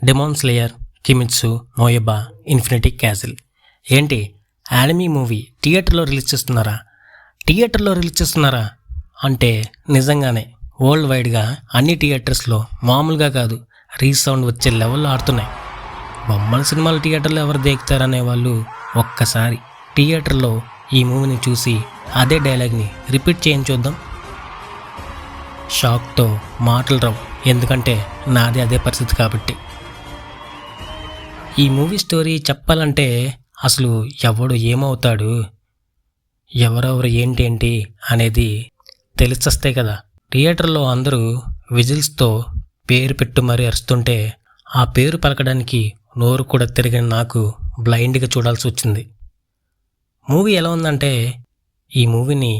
Demon Slayer, Kimetsu no Yaiba, Infinity Castle. ఏంటి anime movie థియేటర్లో release చేస్తున్నారా అంటే నిజంగానే వరల్డ్ వైడ్గా అన్ని థియేటర్స్లో మామూలుగా కాదు, రీసౌండ్ వచ్చే లెవెల్లో ఆడుతున్నాయి. బొమ్మల సినిమాలు థియేటర్లో ఎవరు దేకుతారనే వాళ్ళు ఒక్కసారి థియేటర్లో ఈ మూవీని చూసి అదే డైలాగ్ని రిపీట్ చేయించొద్దాం. షాక్తో మాటలు రావు, ఎందుకంటే నాది అదే పరిస్థితి కాబట్టి. ఈ మూవీ స్టోరీ చెప్పాలంటే అసలు ఎవడు ఏమవుతాడు, ఎవరెవరు ఏంటేంటి అనేది తెలిసొస్తే కదా. థియేటర్లో అందరూ విజిల్స్తో పేరు పెట్టు మరీ అరుస్తుంటే ఆ పేరు పలకడానికి నోరు కూడా తిరిగిన నాకు బ్లైండ్గా చూడాల్సి వచ్చింది. మూవీ ఎలా ఉందంటే ఈ మూవీని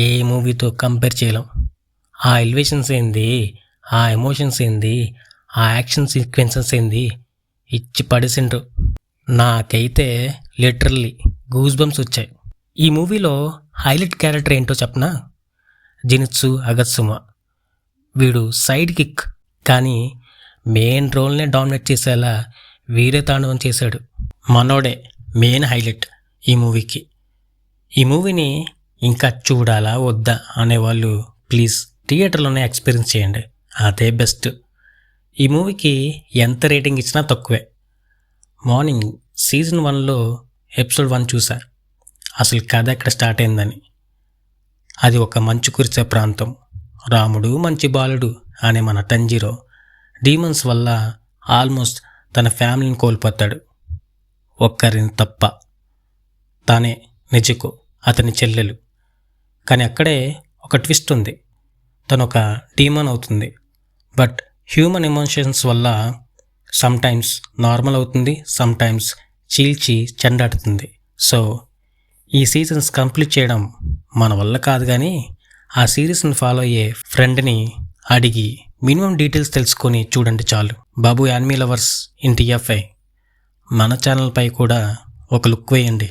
ఏ మూవీతో కంపేర్ చేయలేం. ఆ ఎలివేషన్స్ ఏంది, ఆ ఎమోషన్స్ ఏంది, ఆ యాక్షన్ సీక్వెన్సెస్ ఏంది ఇచ్చి పడేసిండ్రు. నాకైతే లిటరల్లీ గూస్ బంప్స్ వచ్చాయి. ఈ మూవీలో హైలైట్ క్యారెక్టర్ ఏంటో చెప్పనా, జినిత్సు అగత్సుమా. వీడు సైడ్ కిక్, కానీ మెయిన్ రోల్నే డామినేట్ చేసేలా వీరే తాండవం చేశాడు. మనోడే మెయిన్ హైలైట్ ఈ మూవీకి. ఈ మూవీని ఇంకా చూడాలా వద్దా అనేవాళ్ళు ప్లీజ్ థియేటర్లోనే ఎక్స్పీరియన్స్ చేయండి, అదే బెస్ట్. ఈ మూవీకి ఎంత రేటింగ్ ఇచ్చినా తక్కువే. మార్నింగ్ సీజన్ 1లో ఎపిసోడ్ 1 చూసా, అసలు కథ ఎక్కడ స్టార్ట్ అయిందని. అది ఒక మంచు కురిసే ప్రాంతం. రాముడు మంచి బాలుడు అనే మన టంజీరో డీమన్స్ వల్ల ఆల్మోస్ట్ తన ఫ్యామిలీని కోల్పోతాడు. ఒక్కరిని తప్ప, తానే నిజుకో అతని చెల్లెలు. కానీ అక్కడే ఒక ట్విస్ట్ ఉంది, తను ఒక డీమన్ అవుతుంది. బట్ హ్యూమన్ ఎమోషన్స్ వల్ల సమ్టైమ్స్ నార్మల్ అవుతుంది, సమ్టైమ్స్ చీల్చి చెండాడుతుంది. సో ఈ సీజన్స్ కంప్లీట్ చేయడం మన వల్ల కాదు, కానీ ఆ సిరీస్ని ఫాలో అయ్యే ఫ్రెండ్ని అడిగి మినిమం డీటెయిల్స్ తెలుసుకొని చూడండి చాలు. బాబు యానిమీ లవర్స్ ఇన్ TFI మన ఛానల్పై కూడా ఒక లుక్ వేయండి.